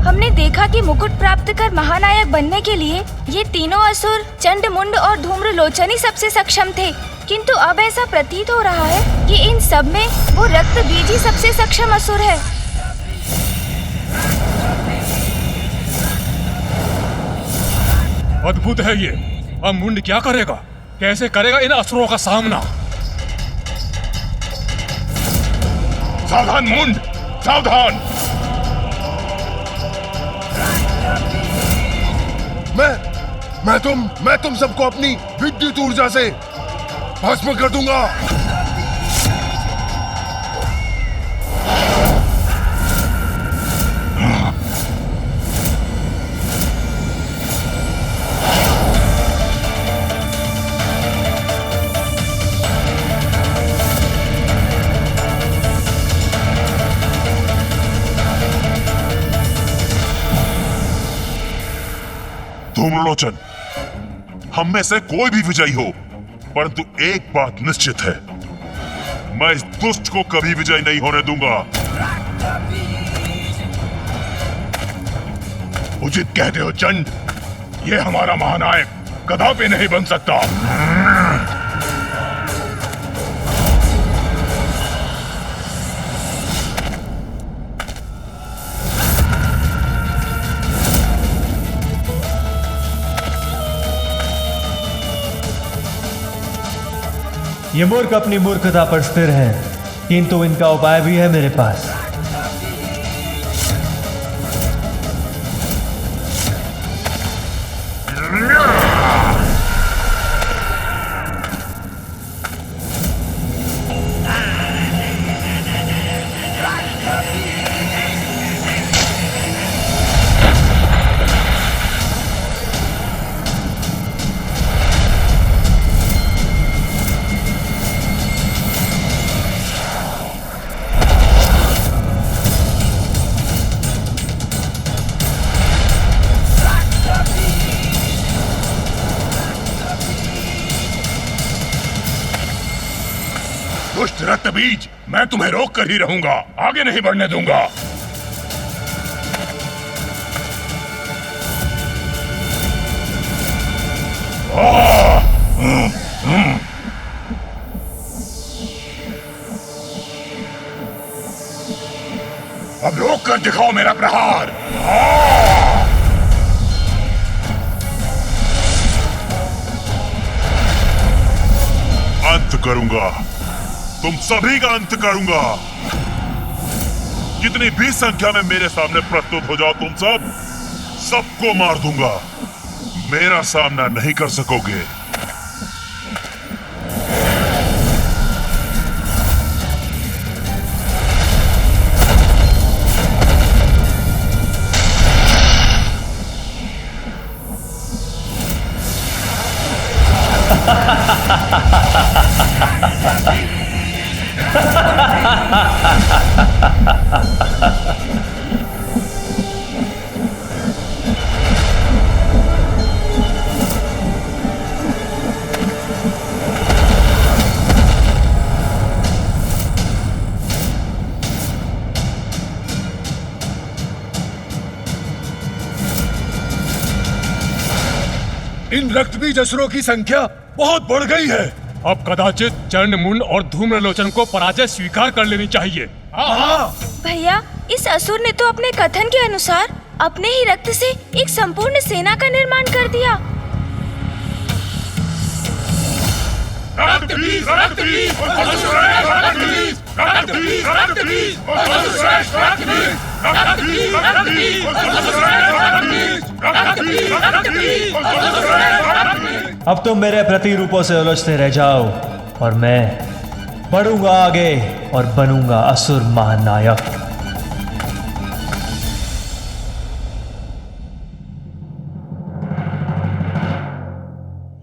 हमने देखा कि मुकुट प्राप्त कर महानायक बनने के लिए ये तीनों असुर चंड, मुंड और धूम्रलोचन ही सबसे सक्षम थे, किंतु अब ऐसा प्रतीत हो रहा है कि इन सब में वो रक्तबीज ही सबसे सक्षम असुर है। अद्भुत है ये। अब मुंड क्या करेगा? कैसे करेगा इन असुरों का सामना? सावधान मुंड, सावधान। मैं तुम सबको अपनी विद्युत ऊर्जा से भस्म कर दूंगा। धूम्रलोचन, हम में से कोई भी विजयी हो, परंतु एक बात निश्चित है, मैं इस दुष्ट को कभी विजयी नहीं होने दूंगा। उचित कहते हो चंड, ये हमारा महानायक कदापि नहीं बन सकता। ये मूर्ख अपनी मूर्खता पर स्थिर है, किंतु इनका उपाय भी है मेरे पास। दुष्ट रक्तबीज, मैं तुम्हें रोक कर ही रहूंगा, आगे नहीं बढ़ने दूंगा। अब रोक कर दिखाओ मेरा प्रहार। अंत करूंगा, तुम सभी का अंत करूंगा। कितनी भी संख्या में मेरे सामने प्रस्तुत हो जाओ, तुम सबको मार दूंगा। मेरा सामना नहीं कर सकोगे। इन रक्तबीज असुरों की संख्या बहुत बढ़ गई है। अब कदाचित चंड, मुंड और धूम्रलोचन को पराजय स्वीकार कर लेनी चाहिए। भैया, इस असुर ने तो अपने कथन के अनुसार अपने ही रक्त से एक संपूर्ण सेना का निर्माण कर दिया। अब तुम मेरे प्रतिरूपों से उलझते रह जाओ और मैं बढ़ूंगा आगे और बनूंगा असुर महानायक।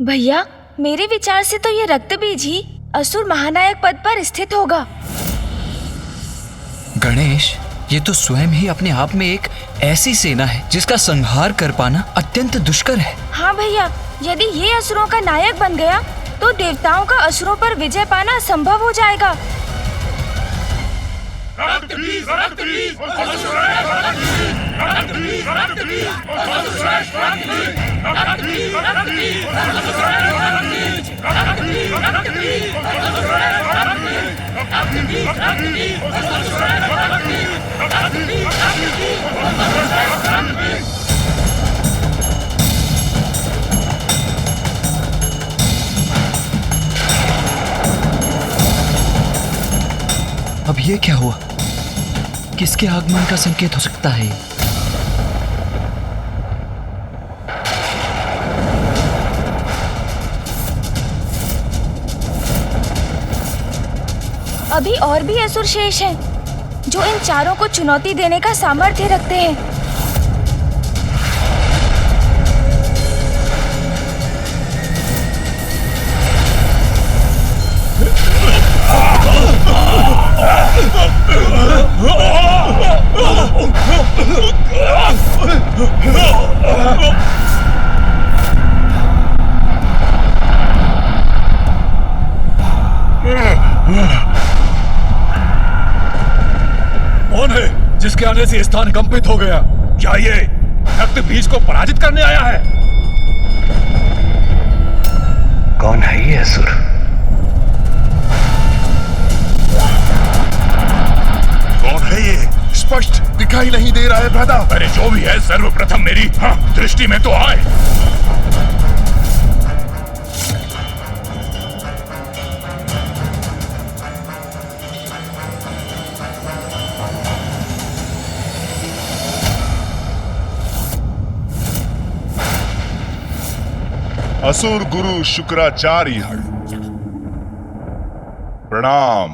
भैया, मेरे विचार से तो ये रक्तबीज ही असुर महानायक पद पर स्थित होगा। गणेश, ये तो स्वयं ही अपने आप में एक ऐसी सेना है जिसका संहार कर पाना अत्यंत दुष्कर है। हाँ भैया, यदि ये असुरों का नायक बन गया तो देवताओं का असुरों पर विजय पाना असंभव हो जाएगा। रक्तबीज, रक्तबीज, अब ये क्या हुआ? किसके आगमन का संकेत हो सकता है? अभी और भी असुर शेष हैं, जो इन चारों को चुनौती देने का सामर्थ्य रखते हैं। कौन है जिसके आने से स्थान कंपित हो गया? क्या ये रक्त बीज को पराजित करने आया है? कौन है ये असुर? कौन है ये? स्पष्ट दिखाई नहीं दे रहा है भ्राता। अरे जो भी है, सर्वप्रथम मेरी दृष्टि में तो आए। असुर गुरु शुक्राचार्य, प्रणाम।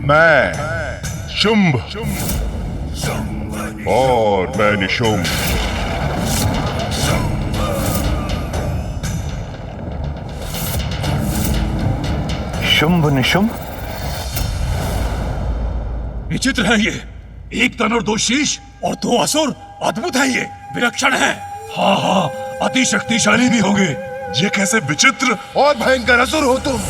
मैं शुंभ और मैं निशुंभ। शुंभ निशुंभ? विचित्र है ये। एक तन और दो शीश और दो असुर। अद्भुत है ये, विलक्षण है। हाँ हाँ, अति शक्तिशाली भी होंगे। ये कैसे विचित्र और भयंकर असुर हो तुम?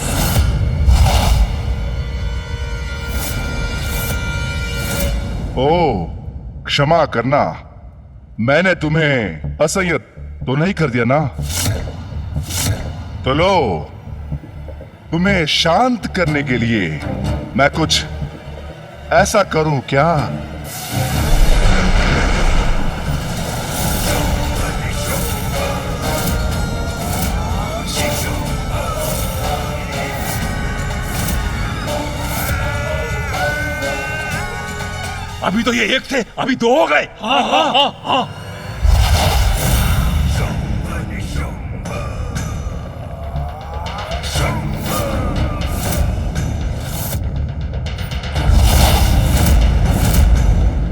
ओ, क्षमा करना, मैंने तुम्हें असह्य तो नहीं कर दिया ना? तो लो, तुम्हें शांत करने के लिए मैं कुछ ऐसा करूं क्या? अभी तो ये एक थे, अभी दो हो गए। हाँ हाँ हाँ हाँ।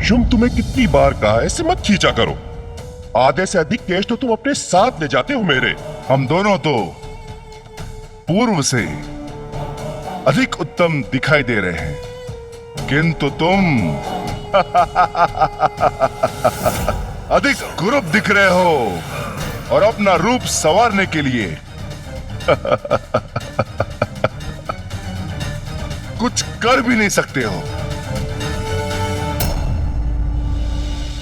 शुंभ, तुम्हें कितनी बार कहा है इसे मत खींचा करो। आधे से अधिक केश तो तुम अपने साथ ले जाते हो मेरे। हम दोनों तो पूर्व से अधिक उत्तम दिखाई दे रहे हैं, किंतु तुम अधिक कुरूप दिख रहे हो और अपना रूप संवारने के लिए कुछ कर भी नहीं सकते हो।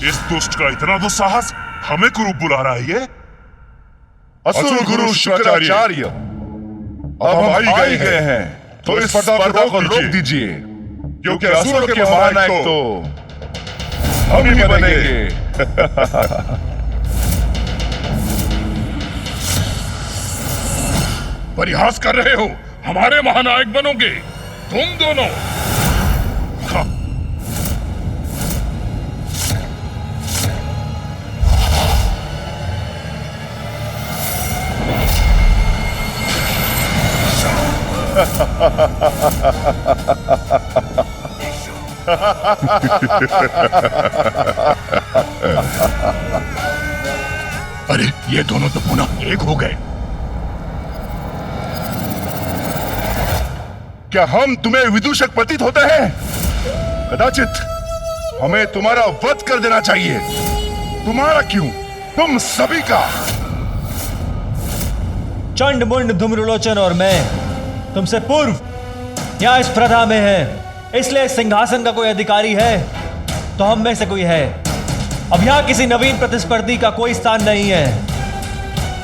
इस दुष्ट का इतना दुस्साहस, हमें कुरूप बुला रहा है ये? असुर गुरु शुक्राचार्य, अब हम आ ही गए हैं, तो इस स्पर्धा को रोक दीजिए, क्योंकि असुरों के महानायक तो हम ही बनेंगे। परिहास कर रहे हो? हमारे महानायक बनोगे तुम दोनों? अरे ये दोनों तो पुनः एक हो गए। क्या हम तुम्हें विदूषक प्रतीत होते हैं? कदाचित हमें तुम्हारा वध कर देना चाहिए। तुम्हारा क्यों, तुम सभी का। चंड मुंड धूम्रलोचन और मैं तुमसे पूर्व यहाँ इस प्रथा में हैं। इसलिए सिंहासन का कोई अधिकारी है तो हम में से कोई है। अब यहां किसी नवीन प्रतिस्पर्धी का कोई स्थान नहीं है,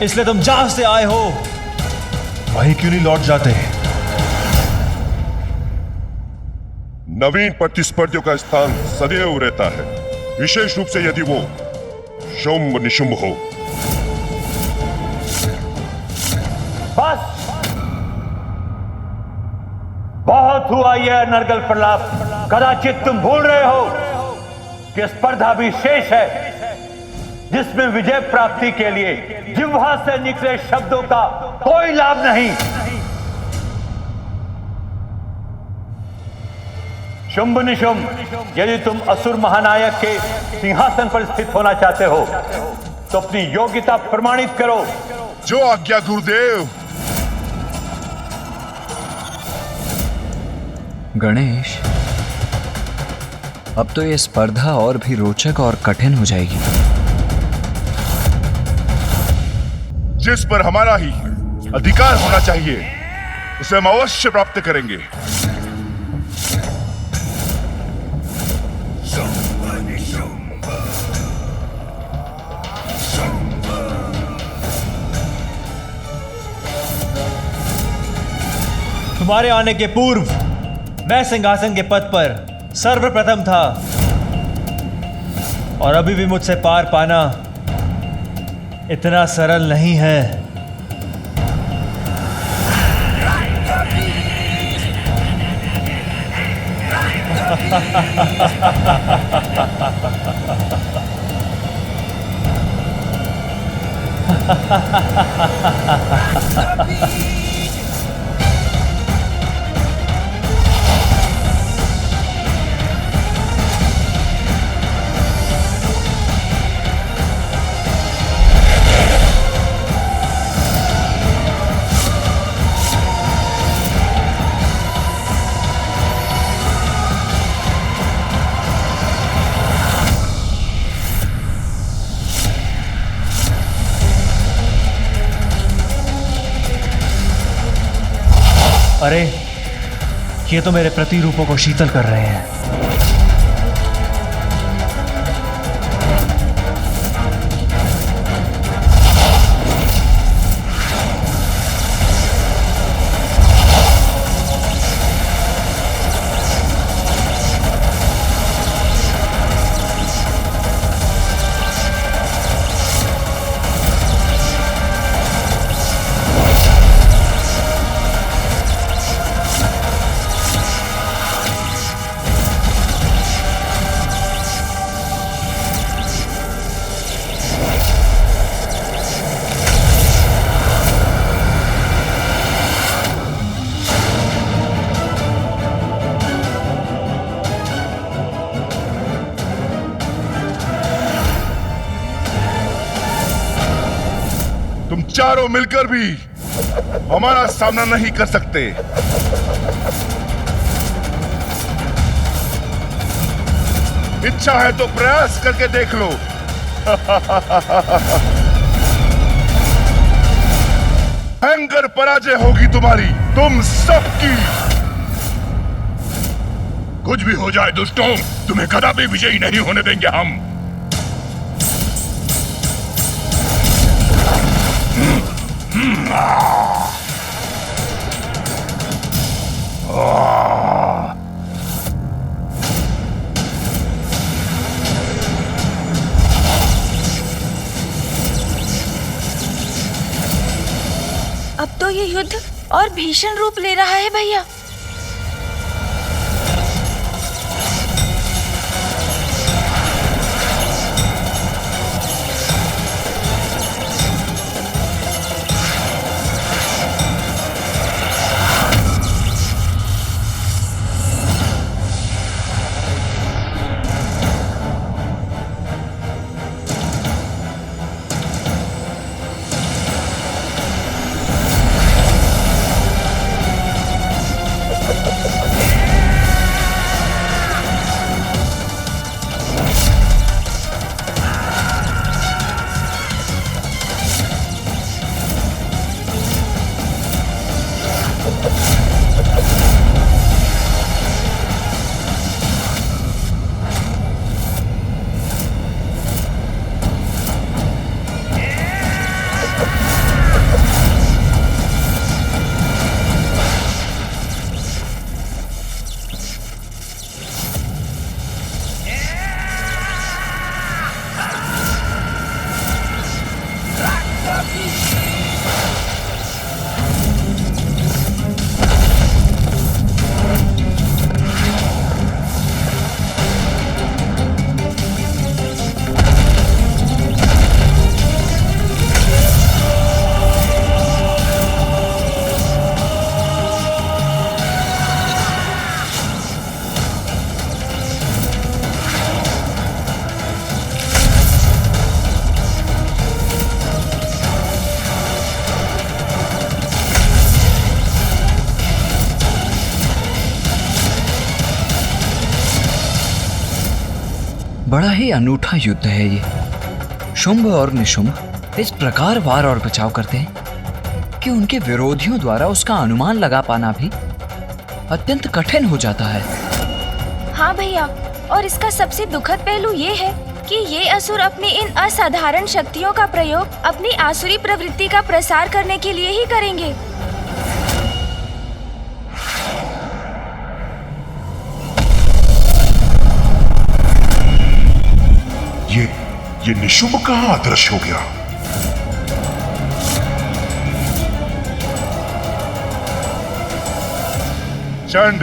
इसलिए तुम जहां से आए हो वहीं क्यों नहीं लौट जाते? नवीन प्रतिस्पर्धियों का स्थान सदैव रहता है, विशेष रूप से यदि वो शुंभ निशुंभ हो। बस बहुत हुआ यह नरगल प्रलाप। कदाचित तुम भूल रहे हो कि स्पर्धा भी शेष है, जिसमें विजय प्राप्ति के लिए जिह्वा से निकले शब्दों का कोई लाभ नहीं। शुंभ निशुंभ, यदि तुम असुर महानायक के सिंहासन पर स्थित होना चाहते हो तो अपनी योग्यता प्रमाणित करो। जो आज्ञा गुरुदेव। गणेश, अब तो ये स्पर्धा और भी रोचक और कठिन हो जाएगी। जिस पर हमारा ही अधिकार होना चाहिए उसे हम अवश्य प्राप्त करेंगे। तुम्हारे आने के पूर्व मैं सिंहासन के पद पर सर्वप्रथम था, और अभी भी मुझसे पार पाना इतना सरल नहीं है। अरे, ये तो मेरे प्रतिरूपों को शीतल कर रहे हैं। तुम चारों मिलकर भी हमारा सामना नहीं कर सकते। इच्छा है तो प्रयास करके देख लो। भयंकर पराजय होगी तुम्हारी, तुम सबकी। कुछ भी हो जाए दुष्टों, तुम्हें कदापि विजयी नहीं होने देंगे हम। अब तो ये युद्ध और भीषण रूप ले रहा है भैया। बड़ा ही अनूठा युद्ध है ये। शुंभ और निशुंभ इस प्रकार वार और बचाव करते हैं कि उनके विरोधियों द्वारा उसका अनुमान लगा पाना भी अत्यंत कठिन हो जाता है। हाँ भैया, और इसका सबसे दुखद पहलू ये है कि ये असुर अपनी इन असाधारण शक्तियों का प्रयोग अपनी आसुरी प्रवृत्ति का प्रसार करने के लिए ही करेंगे। ये निशुंभ कहाँ अदृश्य हो गया? चंड,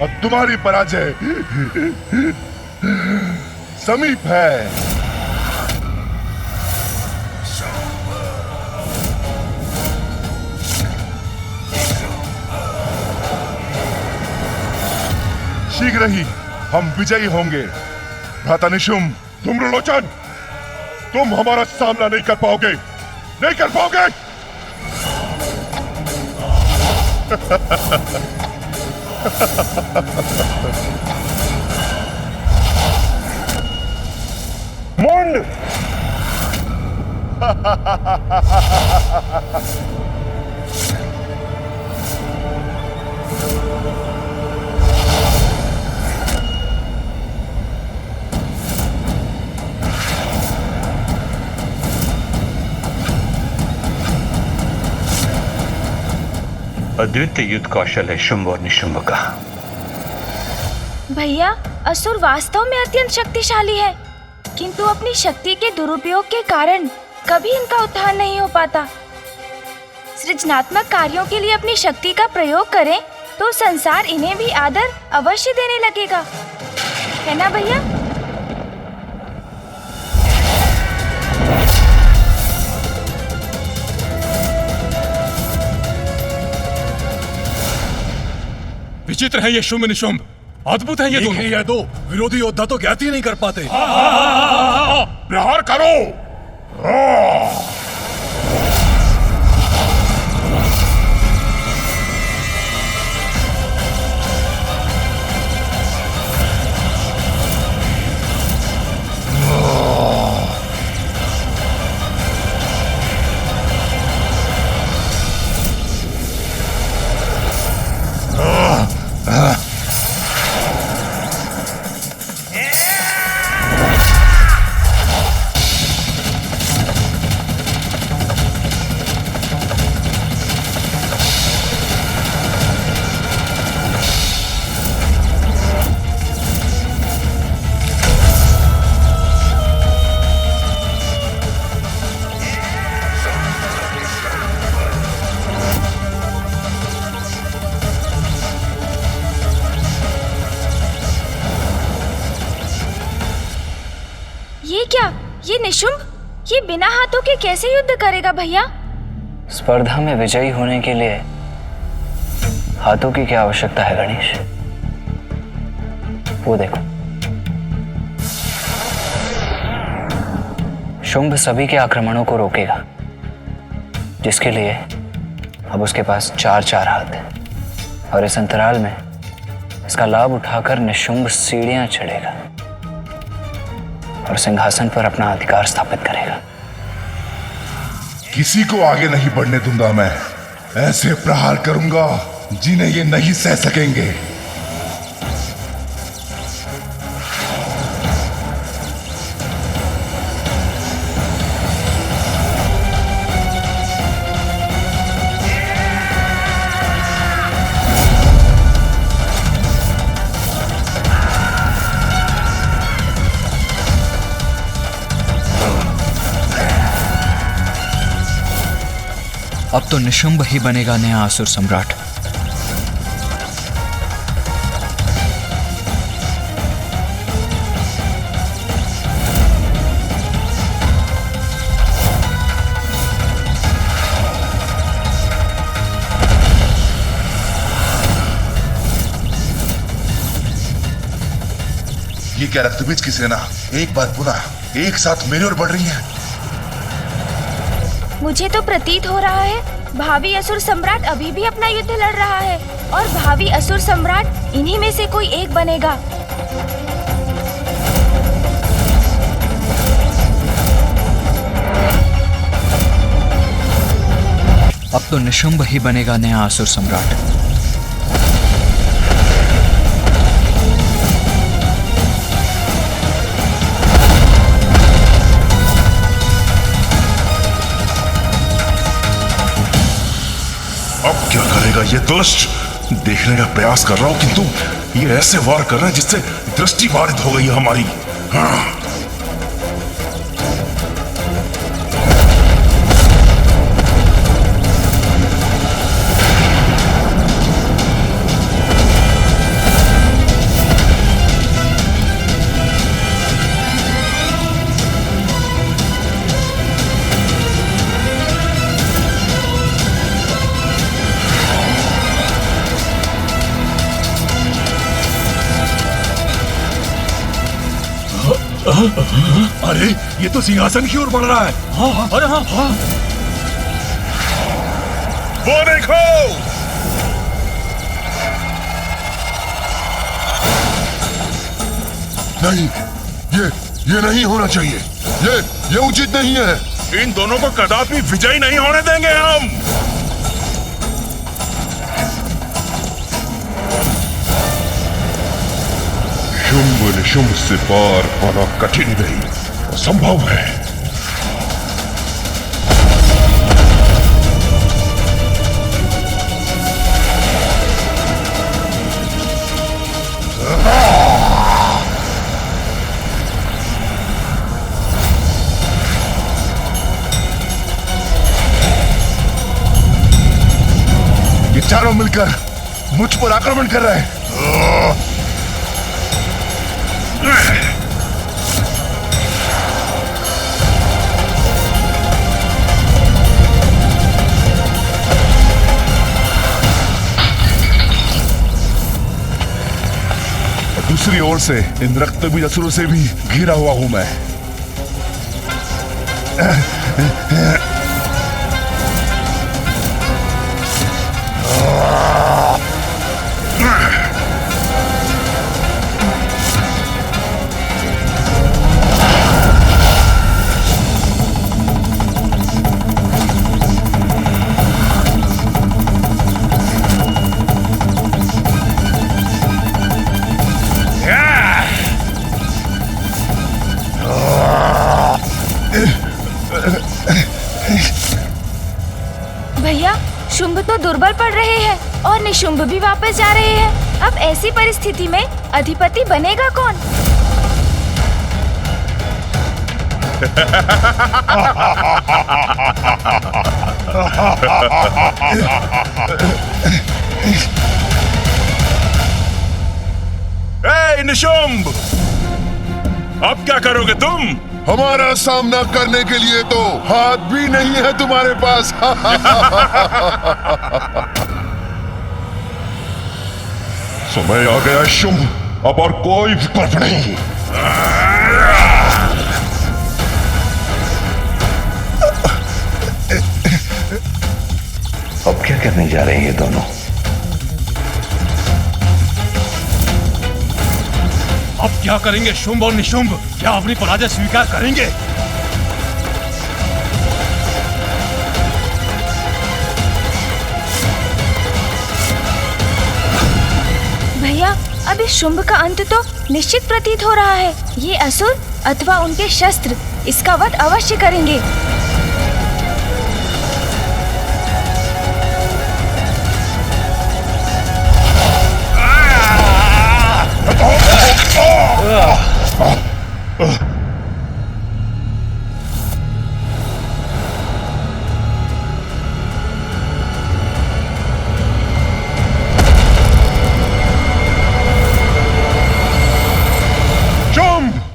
अब तुम्हारी पराजय समीप है। शीघ्र ही हम विजयी होंगे। भ्राता निशुंभ, धूम्रलोचन, तुम हमारा सामना नहीं कर पाओगे, नहीं कर पाओगे। मुंड! अद्वितीय युद्ध कौशल है शुंभ और निशुंभ का। भैया, असुर वास्तव में अत्यंत शक्तिशाली है, किंतु अपनी शक्ति के दुरुपयोग के कारण कभी इनका उत्थान नहीं हो पाता। सृजनात्मक कार्यों के लिए अपनी शक्ति का प्रयोग करें तो संसार इन्हें भी आदर अवश्य देने लगेगा, है ना भैया? विचित्र है ये शुंभ निशुंभ, अद्भुत है ये दोनों। ये दो विरोधी योद्धा तो ज्ञात ही नहीं कर पाते। प्रहार करो। ये क्या? ये निशुंभ, ये बिना हाथों के कैसे युद्ध करेगा भैया? स्पर्धा में विजयी होने के लिए हाथों की क्या आवश्यकता है गणेश? वो देखो, शुंभ सभी के आक्रमणों को रोकेगा, जिसके लिए अब उसके पास 4-4 हाथ है, और इस अंतराल में इसका लाभ उठाकर निशुंभ सीढ़ियां चढ़ेगा और सिंहासन पर अपना अधिकार स्थापित करेगा। किसी को आगे नहीं बढ़ने दूंगा मैं। ऐसे प्रहार करूंगा जिन्हें ये नहीं सह सकेंगे। अब तो निशुंभ ही बनेगा नया असुर सम्राट। ये क्या रक्तबीज की सेना एक बार पुनः एक साथ मेरी ओर बढ़ रही है। मुझे तो प्रतीत हो रहा है भावी असुर सम्राट अभी भी अपना युद्ध लड़ रहा है, और भावी असुर सम्राट इन्हीं में से कोई एक बनेगा। अब तो निशुंभ ही बनेगा नया असुर सम्राट। अब क्या करेगा ये दुष्ट? देखने का प्रयास कर रहा हूं, किंतु ये ऐसे वार कर रहा है जिससे दृष्टि बाधित हो गई है हमारी। हाँ। अरे ये तो सिंहासन की ओर बढ़ रहा है। हाँ, अरे हाँ। वो देखो, नहीं, ये नहीं होना चाहिए। ये उचित नहीं है। इन दोनों को कदापि विजयी नहीं होने देंगे हम। शुंभ निशुंभ से पार पाना कठिन नहीं, असंभव है। ये चारों मिलकर मुझ पर आक्रमण कर रहे हैं। दूसरी ओर से इन रक्तबीज असुरों से भी घिरा हुआ हूं मैं। भैया, शुंभ तो दुर्बल पड़ रहे हैं और निशुंभ भी वापस जा रहे हैं। अब ऐसी परिस्थिति में अधिपति बनेगा कौन? ए निशुंभ, अब क्या करोगे तुम? हमारा सामना करने के लिए तो हाथ भी नहीं है तुम्हारे पास। समय आ गया शुंभ, अब और कोई विकल्प नहीं। अब क्या करने जा रहे हैं ये दोनों? अब क्या करेंगे शुंभ और निशुंभ? क्या अपनी पराजय स्वीकार करेंगे? भैया, अब इस शुंभ का अंत तो निश्चित प्रतीत हो रहा है। ये असुर अथवा उनके शस्त्र इसका वध अवश्य करेंगे।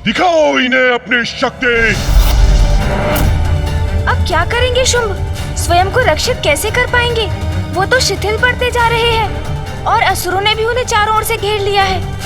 दिखाओ इन्हें अपनी शक्ति। अब क्या करेंगे शुंभ? स्वयं को रक्षित कैसे कर पाएंगे? वो तो शिथिल पड़ते जा रहे हैं और असुरों ने भी उन्हें चारों ओर से घेर लिया है।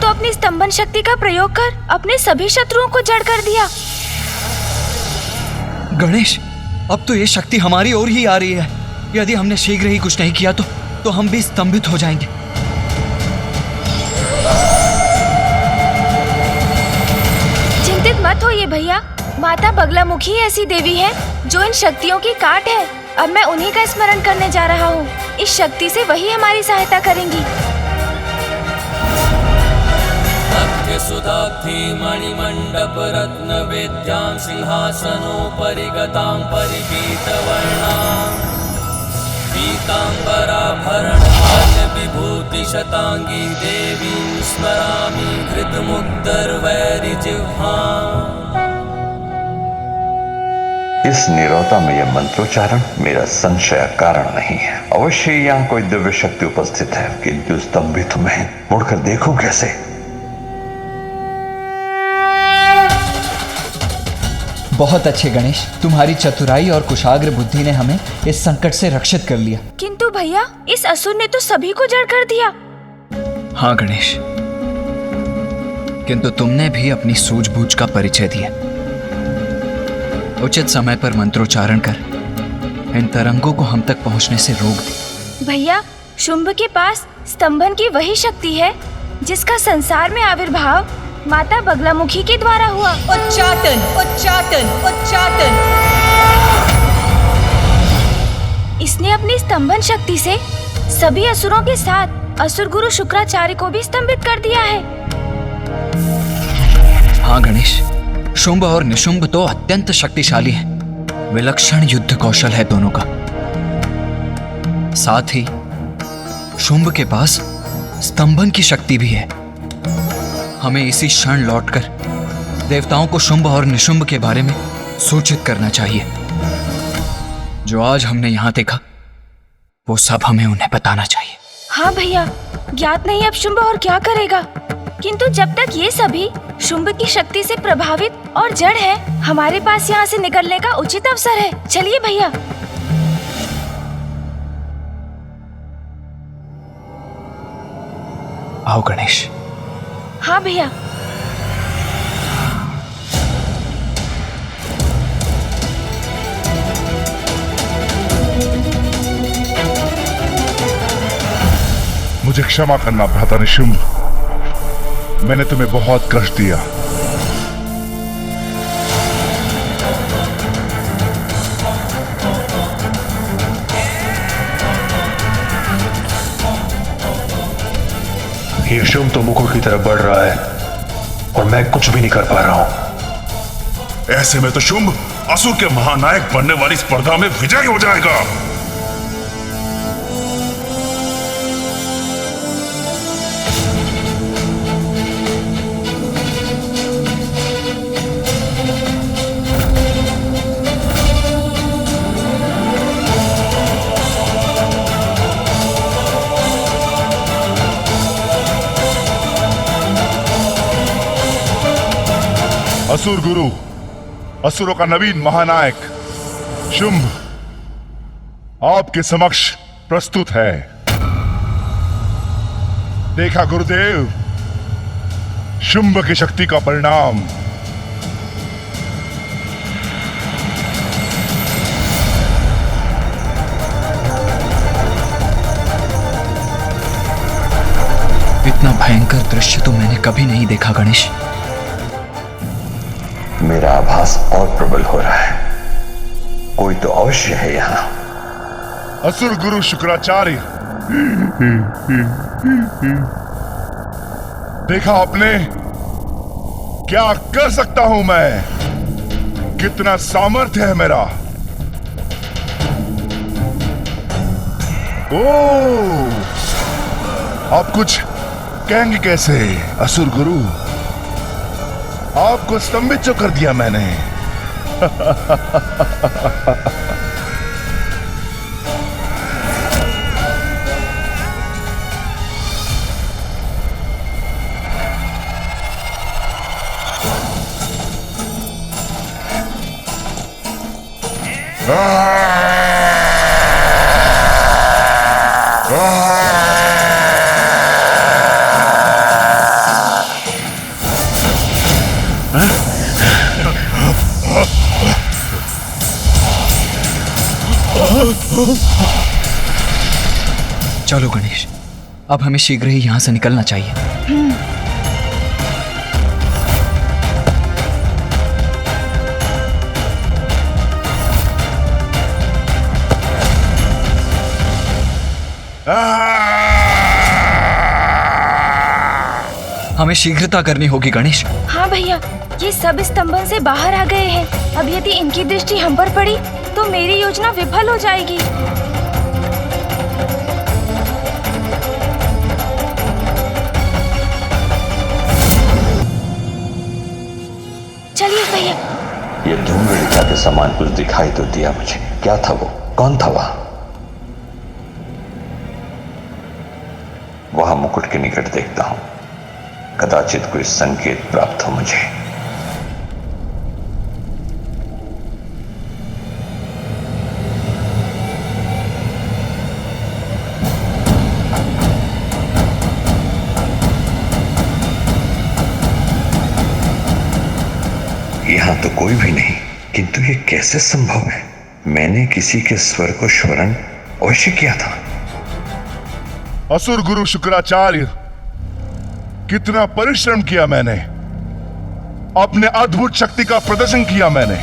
तो अपनी स्तंभन शक्ति का प्रयोग कर अपने सभी शत्रुओं को जड़ कर दिया। गणेश, अब तो ये शक्ति हमारी ओर ही आ रही है। यदि हमने शीघ्र ही कुछ नहीं किया तो हम भी स्तंभित हो जाएंगे। चिंतित मत होइए भैया, माता बगलामुखी ऐसी देवी है जो इन शक्तियों की काट है। अब मैं उन्हीं का स्मरण करने जा रहा हूँ। इस शक्ति से वही हमारी सहायता करेंगी। सुधाब्धि मणिमण्डप रत्न वेद्यां सिंहासनोपरि गतां परिपीतवर्णां पीताम्बराभरणमाल्य विभूति शतांगी देवीं स्मरामि घृतमुग्धर्वैरिजिह्वाम्। इस नीरवता में यह मंत्रोच्चारण मेरा संशय कारण नहीं है। अवश्य यहाँ कोई दिव्य शक्ति उपस्थित है, किंतु स्तंभित में मुड़कर देखूं कैसे? बहुत अच्छे गणेश, तुम्हारी चतुराई और कुशाग्र बुद्धि ने हमें इस संकट से रक्षित कर लिया। किंतु भैया, इस असुर ने तो सभी को जड़ कर दिया। हाँ गणेश, किंतु तुमने भी अपनी सूझबूझ का परिचय दिया। उचित समय पर मंत्रोच्चारण कर इन तरंगों को हम तक पहुंचने से रोक दी। भैया, शुंभ के पास स्तंभन की वही शक्ति है जिसका संसार में आविर्भाव माता बगलामुखी के द्वारा हुआ। उच्चाटन, उच्चाटन, उच्चाटन। इसने अपनी स्तंभन शक्ति से सभी असुरों के साथ असुर गुरु शुक्राचार्य को भी स्तंभित कर दिया है। हाँ गणेश, शुंभ और निशुंभ तो अत्यंत शक्तिशाली हैं। विलक्षण युद्ध कौशल है दोनों का। साथ ही शुंभ के पास स्तंभन की शक्ति भी है। हमें इसी क्षण लौटकर देवताओं को शुंभ और निशुंभ के बारे में सूचित करना चाहिए। जो आज हमने यहां देखा वो सब हमें उन्हें बताना चाहिए। हाँ भैया, ज्ञात नहीं अब शुंभ और क्या करेगा, किंतु जब तक ये सभी शुंभ की शक्ति से प्रभावित और जड़ है, हमारे पास यहाँ से निकलने का उचित अवसर है। चलिए भैया। आओ गणेश। हाँ भैया। मुझे क्षमा करना भ्राता निशुंभ, मैंने तुम्हें बहुत कष्ट दिया। ये शुंभ तो मुकुट की तरफ बढ़ रहा है और मैं कुछ भी नहीं कर पा रहा हूं। ऐसे में तो शुंभ असुर के महानायक बनने वाली स्पर्धा में विजयी हो जाएगा। असुर गुरु, असुरों का नवीन महानायक शुंभ आपके समक्ष प्रस्तुत है। देखा गुरुदेव, शुंभ की शक्ति का परिणाम। इतना भयंकर दृश्य तो मैंने कभी नहीं देखा गणेश। मेरा आभास और प्रबल हो रहा है। कोई तो अवश्य है यहाँ। असुर गुरु शुक्राचार्य, देखा आपने क्या कर सकता हूं मैं, कितना सामर्थ्य है मेरा। ओह, आप कुछ कहेंगे कैसे असुर गुरु? आपको स्तंभित जो कर दिया मैंने। चलो गणेश, अब हमें शीघ्र ही यहाँ से निकलना चाहिए। हमें शीघ्रता करनी होगी गणेश। हाँ भैया, ये सब स्तंभन से बाहर आ गए हैं। अब यदि इनकी दृष्टि हम पर पड़ी तो मेरी योजना विफल हो जाएगी। चलिए भैया। ये धूम्रलिका के समान कुछ दिखाई तो दिया मुझे। क्या था वो? कौन था वह? वहां मुकुट के निकट देखता हूं, कदाचित कोई संकेत प्राप्त हो मुझे। यहां तो कोई भी नहीं, किंतु ये कैसे संभव है? मैंने किसी के स्वर को स्मरण अवश्य किया था। असुर गुरु शुक्राचार्य, कितना परिश्रम किया मैंने, अपने अद्भुत शक्ति का प्रदर्शन किया मैंने,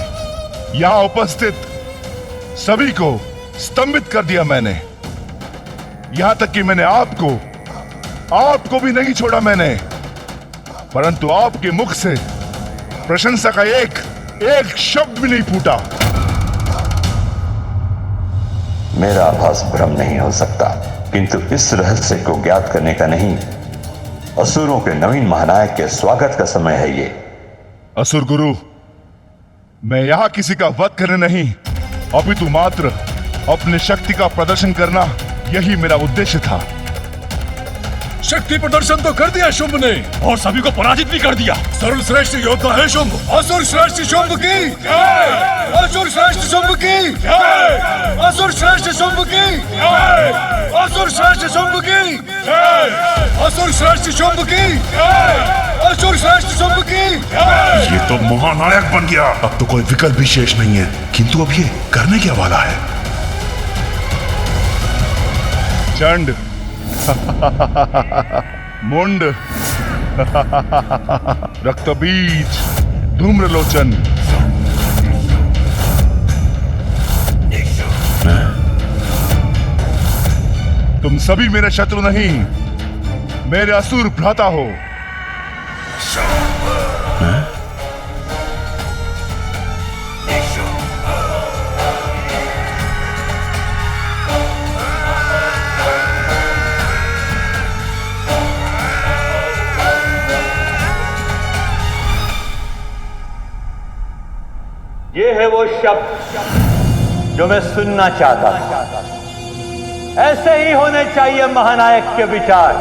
यहां उपस्थित सभी को स्तंभित कर दिया मैंने। यहां तक कि मैंने आपको भी नहीं छोड़ा मैंने, परंतु आपके मुख से प्रशंसा का एक शब्द भी नहीं फूटा। मेरा आभास भ्रम नहीं हो सकता, किंतु इस रहस्य को ज्ञात करने का नहीं, असुरों के नवीन महानायक के स्वागत का समय है ये। असुर गुरु, मैं यहां किसी का वध करने नहीं, अपितु मात्र अपने शक्ति का प्रदर्शन करना, यही मेरा उद्देश्य था। शक्ति प्रदर्शन तो कर दिया शुंभ ने, और सभी को पराजित भी कर दिया। सर्वश्रेष्ठ योद्धा है शुंभ। असुर श्रेष्ठ शुंभ की जय! असुर श्रेष्ठ शुंभ की जय! असुर श्रेष्ठ शुंभ की जय! असुर श्रेष्ठ शुंभ की जय! असुर श्रेष्ठ शुंभ की जय! असुर श्रेष्ठ शुंभ की जय! ये तो महानायक बन गया। अब तो कोई विकल्प भी शेष नहीं है, किंतु अब ये करने क्या वाला है? चंड, मुंड, रक्तबीज, धूम्रलोचन, तुम सभी मेरे शत्रु नहीं, मेरे असुर भ्राता हो। ये है वो शब्द जो मैं सुनना चाहता था। ऐसे ही होने चाहिए महानायक के विचार।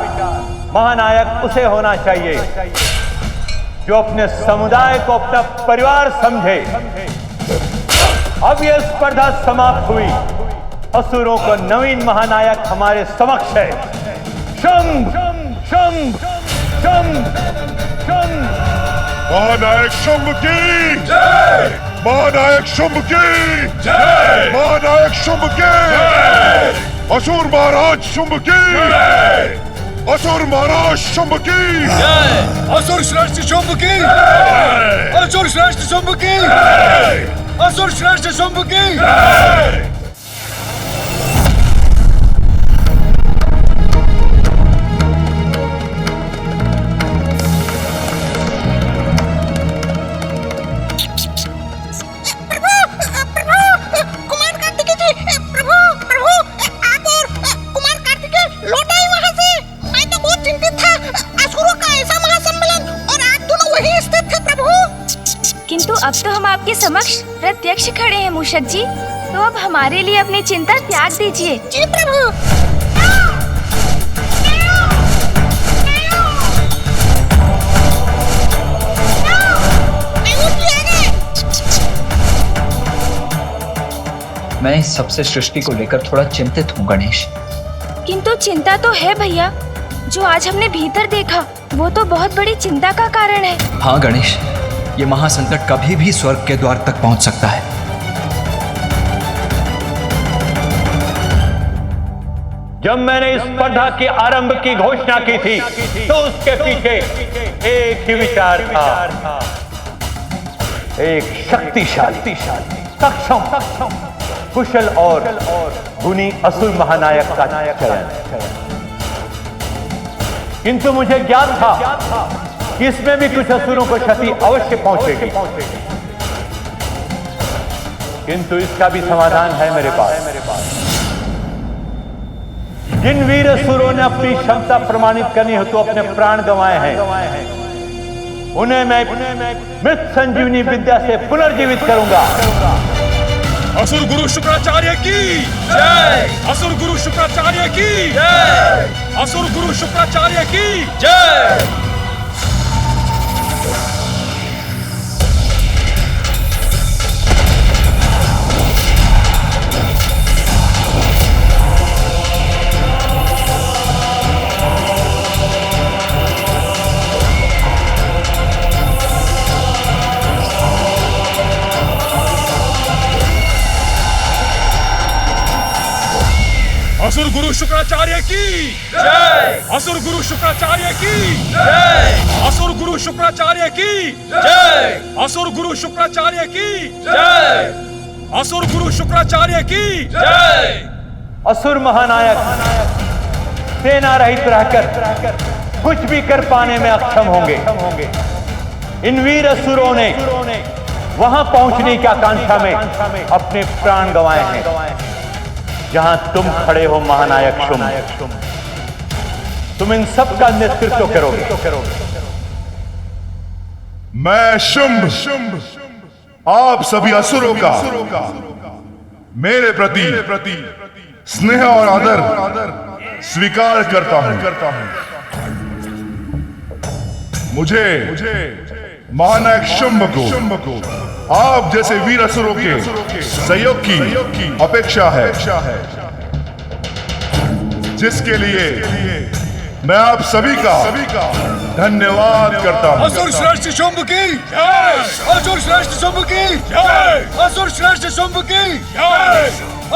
महानायक उसे होना चाहिए जो अपने समुदाय को अपना परिवार समझे। अब यह स्पर्धा समाप्त हुई। असुरों को नवीन महानायक हमारे समक्ष है। शंभ, शंभ, शंभ, शंभ। महानायक शुंभ की जय! महानायक शुंभ की जय! महानायक शुंभ की जय! असुर महाराज शुंभ की जय! असुर महाराज शुंभ की जय! असुर श्रेष्ठ शुंभ की जय! असुर श्रेष्ठ शुंभ की जय! असुर श्रेष्ठ शुंभ की जय! किंतु अब तो हम आपके समक्ष प्रत्यक्ष खड़े हैं मूषक जी, तो अब हमारे लिए अपनी चिंता त्याग दीजिए। जी प्रभु। मैं इस सबसे सृष्टि को लेकर थोड़ा चिंतित हूँ गणेश। किंतु चिंता तो है भैया, जो आज हमने भीतर देखा वो तो बहुत बड़ी चिंता का कारण है। हाँ गणेश, ये महासंकट कभी भी स्वर्ग के द्वार तक पहुंच सकता है। जब मैंने इस स्पर्धा के आरंभ की घोषणा की थी तो उसके पीछे एक ही विचार था, एक शक्तिशाली, सक्षम, कुशल और गुणी असुर महानायक का चयन। किंतु मुझे ज्ञात था कि इसमें भी कुछ असुरों को क्षति अवश्य पहुंचेगी, किंतु इसका भी समाधान है मेरे पास। जिन वीर असुरों ने अपनी क्षमता प्रमाणित करनी हो तो अपने प्राण गंवाए हैं, उन्हें मैं मृत संजीवनी विद्या से पुनर्जीवित करूंगा। असुर गुरु शुक्राचार्य की जय! असुर गुरु शुक्राचार्य की जय! असुर गुरु शुक्राचार्य की जय! असुर गुरु शुक्राचार्य की जय! असुर गुरु शुक्राचार्य की जय! असुर गुरु शुक्राचार्य की जय! असुर गुरु शुक्राचार्य की जय! असुर गुरु शुक्राचार्य की जय! असुर महानायक सेना रहित रहकर कुछ भी कर पाने में अक्षम होंगे। इन वीर असुरों ने वहां पहुंचने की आकांक्षा में अपने प्राण गंवाए हैं जहां तुम खड़े हो महानायक शुंभ। तुम इन सब का नेतृत्व करोगे। मैं शुंभ आप सभी असुरों का मेरे प्रति स्नेह और आदर स्वीकार करता हूं। मुझे महानायक शुंभ को आप जैसे वीर असुरों के सहयोग की अपेक्षा है, जिसके लिए मैं आप सभी का धन्यवाद करता हूं। असुर श्रेष्ठ शुंभ की जय! असुर श्रेष्ठ शुंभ की जय! असुर श्रेष्ठ शुंभ की जय!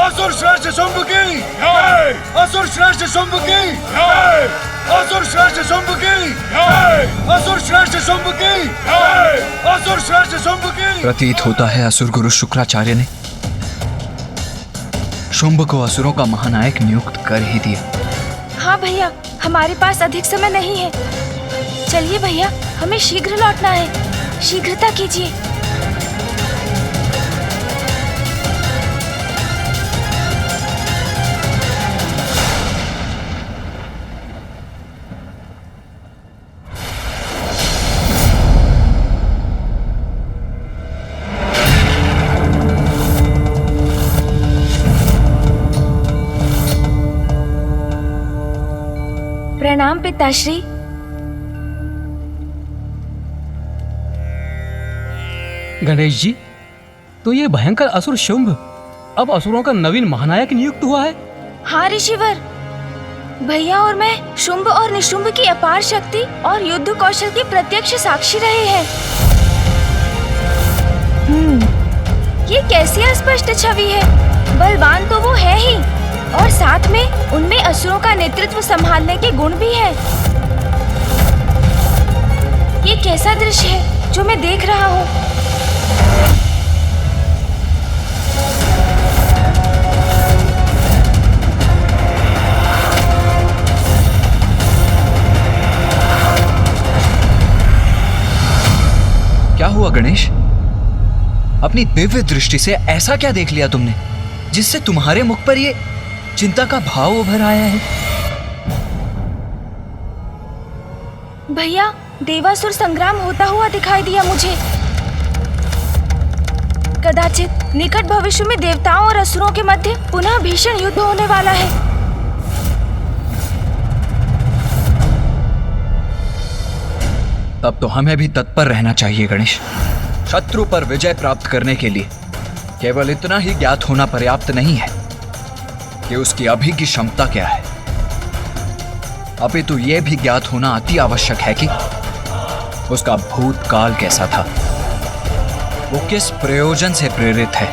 असुर श्रेष्ठ शुंभ की जय! असुर श्रेष्ठ शुंभ की जय! असुर श्रेष्ठ शुंभ की जय! असुर श्रेष्ठ शुंभ की जय! असुर श्रेष्ठ शुंभ की। प्रतीत होता है असुर गुरु शुक्राचार्य ने शुंभ को असुरों का महानायक नियुक्त कर ही दिया। हाँ भैया, हमारे पास अधिक समय नहीं है। चलिए भैया, हमें शीघ्र लौटना है। शीघ्रता कीजिए। प्रणाम पिताश्री। गणेश जी, तो ये भयंकर असुर शुंभ अब असुरों का नवीन महानायक नियुक्त हुआ है? हाँ ऋषिवर, भैया और मैं शुंभ और निशुंभ की अपार शक्ति और युद्ध कौशल की प्रत्यक्ष साक्षी रहे हैं। ये कैसी अस्पष्ट छवि है। बलवान तो वो है ही, और साथ में उनमें असुरों का नेतृत्व संभालने के गुण भी है। ये कैसा दृश्य है जो मैं देख रहा हूँ। क्या हुआ गणेश? अपनी दिव्य दृष्टि से ऐसा क्या देख लिया तुमने जिससे तुम्हारे मुख पर ये चिंता का भाव उभर आया है? भैया, देवासुर संग्राम होता हुआ दिखाई दिया मुझे। कदाचित निकट भविष्य में देवताओं और असुरों के मध्य पुनः भीषण युद्ध होने वाला है। तब तो हमें भी तत्पर रहना चाहिए गणेश। शत्रु पर विजय प्राप्त करने के लिए केवल इतना ही ज्ञात होना पर्याप्त नहीं है कि उसकी अभी की क्षमता क्या है, अपितु यह भी ज्ञात होना अति आवश्यक है कि उसका भूतकाल कैसा था, वो किस प्रयोजन से प्रेरित है,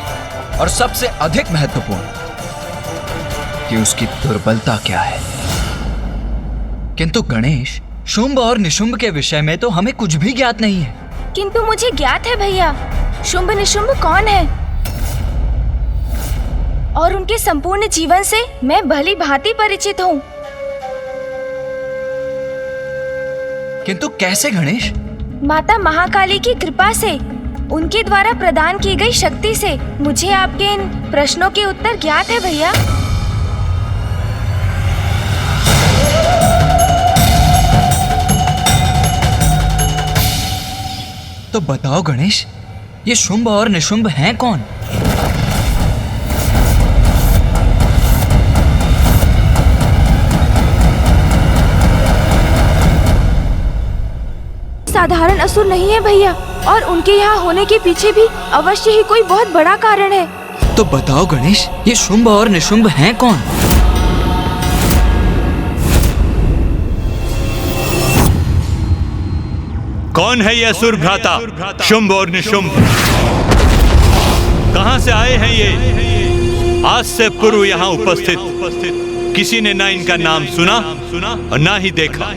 और सबसे अधिक महत्वपूर्ण कि उसकी दुर्बलता क्या है। किंतु गणेश, शुंभ और निशुंभ के विषय में तो हमें कुछ भी ज्ञात नहीं है। किंतु मुझे ज्ञात है भैया, शुंभ निशुंभ कौन है और उनके संपूर्ण जीवन से मैं भली भांति परिचित हूँ। किंतु कैसे गणेश? माता महाकाली की कृपा से, उनके द्वारा प्रदान की गई शक्ति से मुझे आपके इन प्रश्नों के उत्तर ज्ञात है भैया। तो बताओ गणेश, ये शुंभ और निशुंभ हैं कौन? साधारण असुर नहीं है भैया, और उनके यहाँ होने के पीछे भी अवश्य ही कोई बहुत बड़ा कारण है। तो बताओ गणेश, ये शुंभ और निशुंभ हैं कौन? कौन है ये असुर भ्राता शुंभ और निशुंभ? कहां से आए हैं ये? आज से पूर्व यहाँ उपस्थित किसी ने ना इनका नाम सुना और ना ही देखा।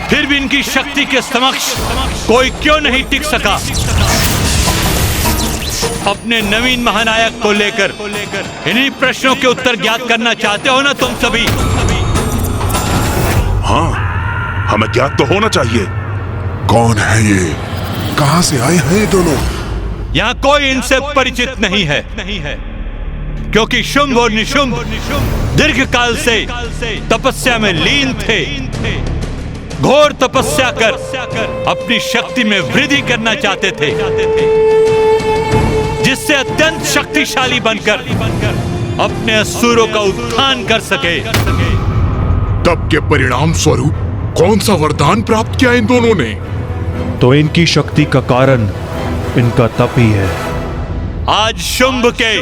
फिर भी इनकी शक्ति के समक्ष कोई क्यों नहीं टिक सका? अपने नवीन महानायक को लेकर इन्हीं प्रश्नों के उत्तर ज्ञात करना चाहते हो ना तुम सभी? हाँ, हमें ज्ञात तो होना चाहिए। कौन है ये? कहां से आए हैं ये दोनों? यहाँ कोई इनसे परिचित नहीं है, क्योंकि शुंभ और निशुंभ दीर्घ काल से तपस्या में लीन थे। घोर तपस्या कर अपनी शक्ति में वृद्धि करना चाहते थे, जिससे अत्यंत शक्तिशाली बनकर अपने असुरों का उत्थान कर सके। तब के परिणाम स्वरूप कौन सा वरदान प्राप्त किया इन दोनों ने? तो इनकी शक्ति का कारण इनका तप ही है। आज शुंभ के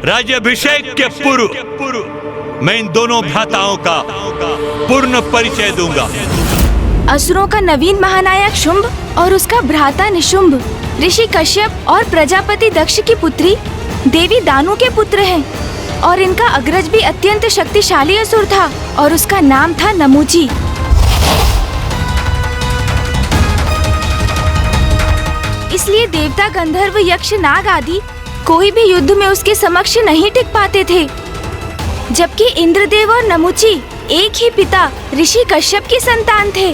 राज्याभिषेक के पूर्व मैं इन दोनों भ्राताओं का पूर्ण परिचय दूंगा। असुरों का नवीन महानायक शुंभ और उसका भ्राता निशुंभ ऋषि कश्यप और प्रजापति दक्ष की पुत्री देवी दानु के पुत्र हैं, और इनका अग्रज भी अत्यंत शक्तिशाली असुर था और उसका नाम था नमूची। इसलिए देवता, गंधर्व, यक्ष, नाग आदि कोई भी युद्ध में उसके समक्ष नहीं टिक पाते थे, जबकि इंद्रदेव और नमूची एक ही पिता ऋषि कश्यप की संतान थे।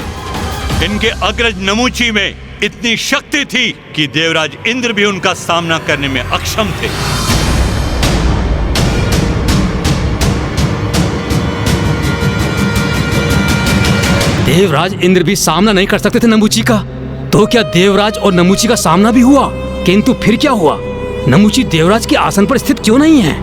इनके अग्रज नमूची में इतनी शक्ति थी कि देवराज इंद्र भी उनका सामना करने में अक्षम थे। देवराज इंद्र भी सामना नहीं कर सकते थे नमूची का, तो क्या देवराज और नमूची का सामना भी हुआ? किंतु फिर क्या हुआ? नमूची देवराज के आसन पर स्थित क्यों नहीं है?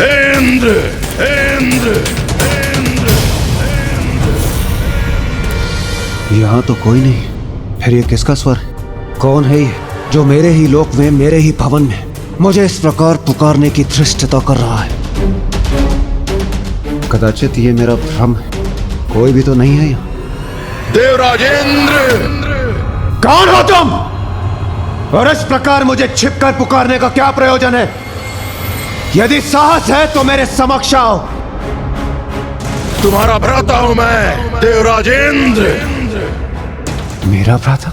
इंद्र, इंद्र, इंद्र, यहाँ तो कोई नहीं। फिर ये किसका स्वर? कौन है ये जो मेरे ही लोक में, मेरे ही भवन में मुझे इस प्रकार पुकारने की धृष्टता कर रहा है? कदाचित ये मेरा भ्रम है, कोई भी तो नहीं है यहाँ। देवराज इंद्र! कौन हो तुम? और इस प्रकार मुझे छिपकर पुकारने का क्या प्रयोजन है? यदि साहस है तो मेरे समक्ष आओ। तुम्हारा भ्राता हूं मैं, देवराज इंद्र। मेरा भ्राता?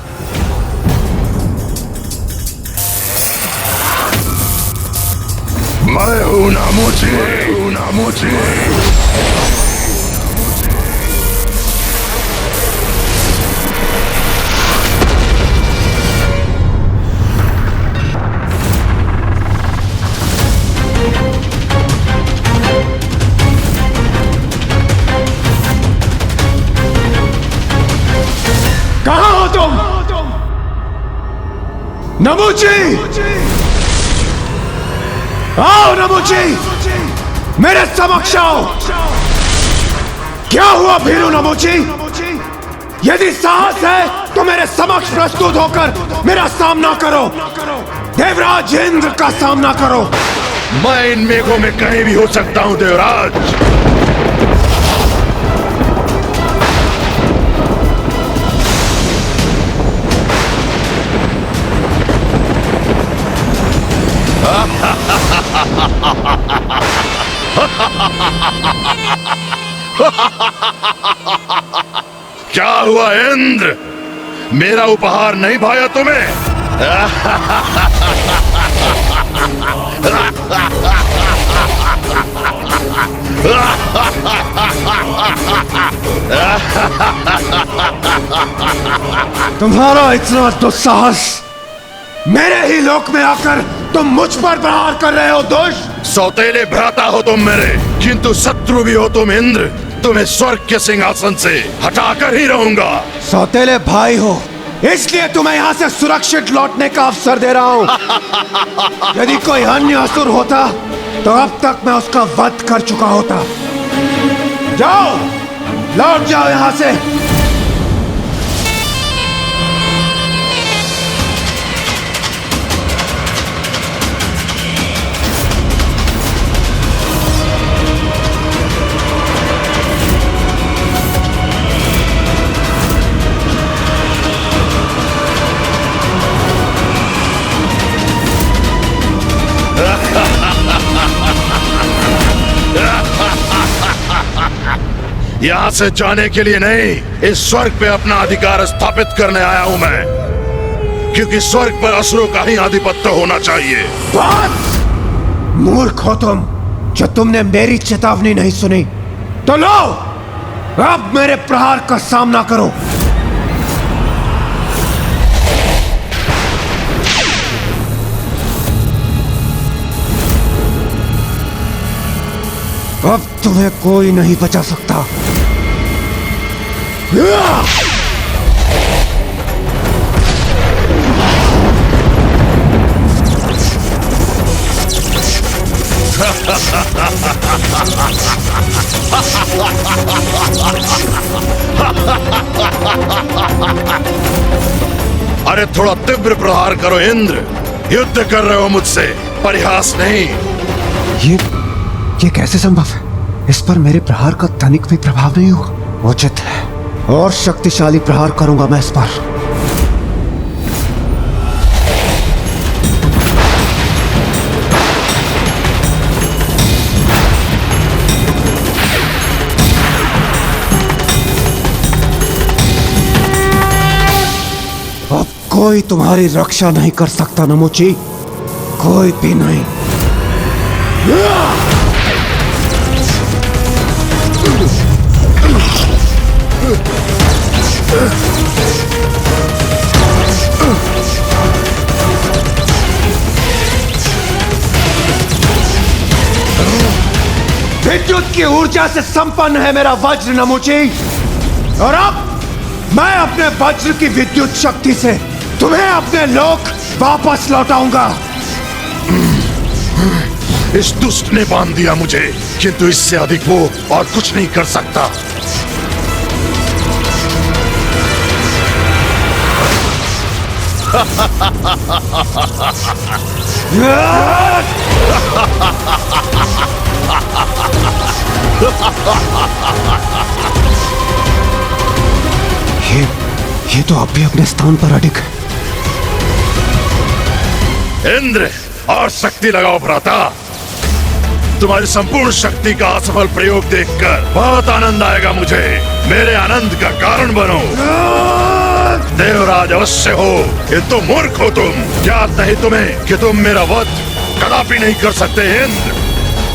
मैं हूं नमूची, नमूची। कहां हो तुम? नमूची! आओ नमूची, मेरे समक्ष आओ। क्या हुआ भीरू नमूची? यदि साहस है तो मेरे समक्ष प्रस्तुत होकर मेरा सामना करो। देवराज इंद्र का सामना करो। मैं इन मेघों में कहीं भी हो सकता हूं देवराज। क्या हुआ इंद्र? मेरा उपहार नहीं भाया तुम्हें? तुम्हारा इतना दुस्साहस मेरे ही लोक में आकर तुम मुझ पर प्रहार कर रहे हो दुष्ट। सौतेले भ्राता हो तुम मेरे, किंतु शत्रु भी हो तुम इंद्र। तुम्हें स्वर्ग के सिंहासन से हटाकर ही रहूंगा। सौतेले भाई हो, इसलिए तुम्हें यहाँ से सुरक्षित लौटने का अवसर दे रहा हूँ। यदि कोई अन्य असुर होता तो अब तक मैं उसका वध कर चुका होता। जाओ, लौट जाओ यहाँ से। यहाँ से जाने के लिए नहीं, इस स्वर्ग पे अपना अधिकार स्थापित करने आया हूँ मैं, क्योंकि स्वर्ग पर असुरों का ही आधिपत्य होना चाहिए। बस! मूर्ख हो तुम, जो तुमने मेरी चेतावनी नहीं सुनी। तो लो, अब मेरे प्रहार का सामना करो। अब तुम्हें कोई नहीं बचा सकता। अरे थोड़ा तीव्र प्रहार करो इंद्र, युद्ध कर रहे हो मुझसे, परिहास नहीं। ये कैसे संभव है? इस पर मेरे प्रहार का तनिक भी प्रभाव नहीं हुआ। उचित है, और शक्तिशाली प्रहार करूंगा मैं इस पर। अब कोई तुम्हारी रक्षा नहीं कर सकता नमोची, कोई भी नहीं। विद्युत की ऊर्जा से संपन्न है मेरा वज्र नमोची, और अब मैं अपने वज्र की विद्युत शक्ति से तुम्हें अपने लोक वापस लौटाऊंगा। इस दुष्ट ने बांध दिया मुझे, किंतु इससे अधिक वो और कुछ नहीं कर सकता। ये तो अब भी अपने स्थान पर अडिग है। इंद्र, और शक्ति लगाओ भ्राता। तुम्हारी संपूर्ण शक्ति का असफल प्रयोग देखकर बहुत आनंद आएगा मुझे। मेरे आनंद का कारण बनो। देवराज अवश्य हो, ये तो मूर्ख हो तुम। याद नहीं तुम्हें कि तुम मेरा वध कदापि नहीं कर सकते इंद्र,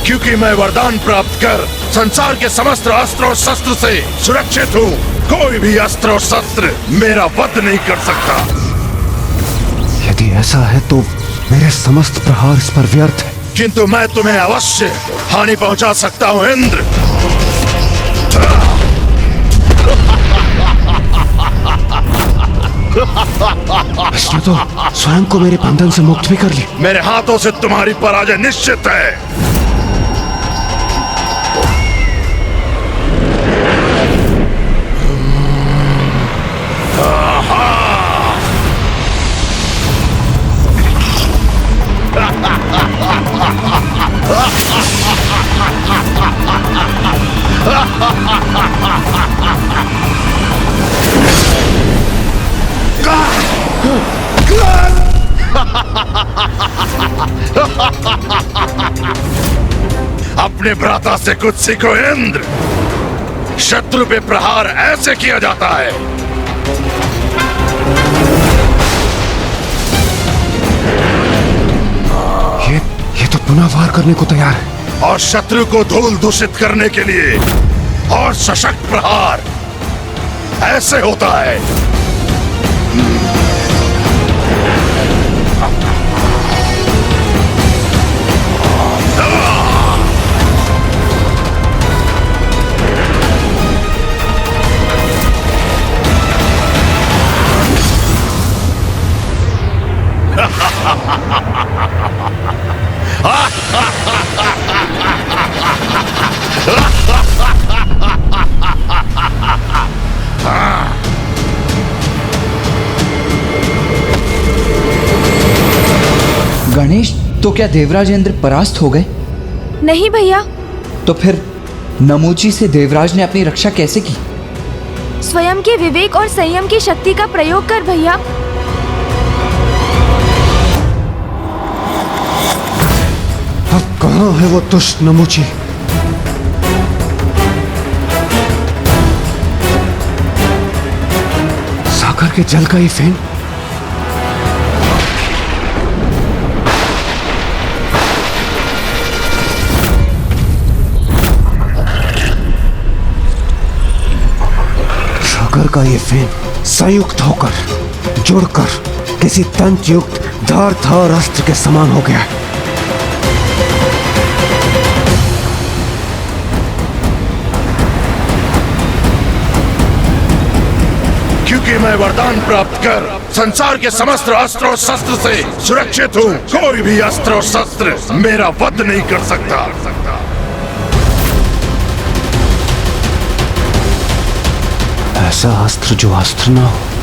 क्योंकि मैं वरदान प्राप्त कर संसार के समस्त अस्त्र और शस्त्र से सुरक्षित हूँ। कोई भी अस्त्र और शस्त्र मेरा वध नहीं कर सकता। यदि ऐसा है तो मेरे समस्त प्रहार इस पर व्यर्थ है। किंतु मैं तुम्हें अवश्य हानि पहुंचा सकता हूं इंद्र। इसने तो स्वयं को मेरे बंधन से मुक्त भी कर ली। मेरे हाथों से तुम्हारी पराजय निश्चित है। अपने भ्राता से कुछ सीखो इंद्र। शत्रु पे प्रहार ऐसे किया जाता है। ये तो पुनः वार करने को तैयार है। और शत्रु को धूल दूषित करने के लिए और सशक्त प्रहार ऐसे होता है। गणेश, तो क्या देवराज इंद्र परास्त हो गए? नहीं भैया। तो फिर नमूची से देवराज ने अपनी रक्षा कैसे की? स्वयं के विवेक और संयम की शक्ति का प्रयोग कर भैया। अब कहाँ है वो दुष्ट नमूची? सागर के जल का ये फेन? सागर का ये फेन संयुक्त होकर जुड़कर किसी तंत्र युक्त धारदार अस्त्र के समान हो गया है। क्योंकि मैं वरदान प्राप्त कर संसार के समस्त अस्त्र और शस्त्र से सुरक्षित हूँ। कोई भी अस्त्र और शस्त्र मेरा वध नहीं कर सकता। ऐसा अस्त्र जो अस्त्र ना हो।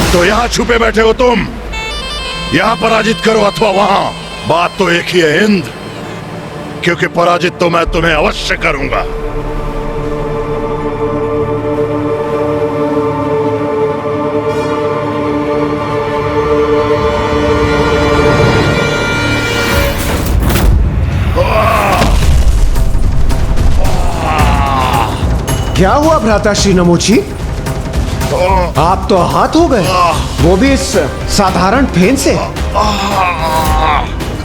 तो यहाँ छुपे बैठे हो तुम, यहाँ पराजित करो अथवा वहां, बात तो एक ही है इंद्र। क्योंकि पराजित तो मैं तुम्हें अवश्य करूंगा। क्या हुआ भ्राता श्री नमूची? आप तो आहत हो गए, वो भी इस साधारण फेन से।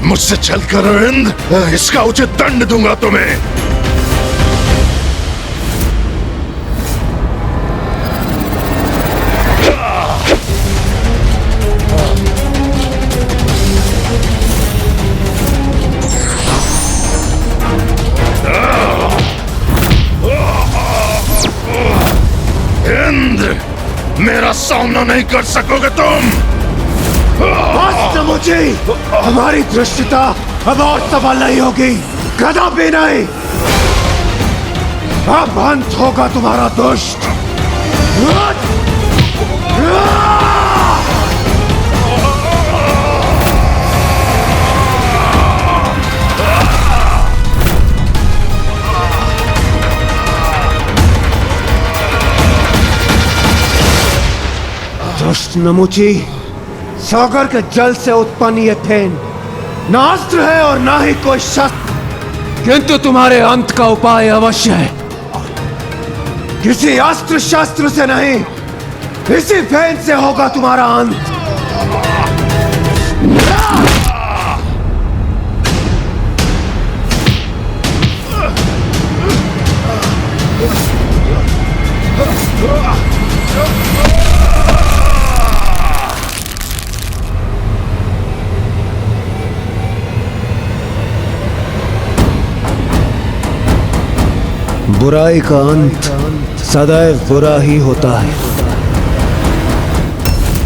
मुझसे चल कर इंद्र, इसका उचित दंड दूंगा तुम्हें। इंद्र, मेरा सामना नहीं कर सकोगे तुम। बस नमूची, हमारी दृष्टता अब और सफल नहीं होगी, कदापि नहीं। अब अंत होगा तुम्हारा दुष्ट। दुष्ट नमूची, सागर के जल से उत्पन्न ये फेन न अस्त्र है और ना ही कोई शस्त्र, किंतु तुम्हारे अंत का उपाय अवश्य है। किसी अस्त्र शस्त्र से नहीं, इसी फेन से होगा तुम्हारा अंत। बुराई का अंत सदैव बुरा ही होता है।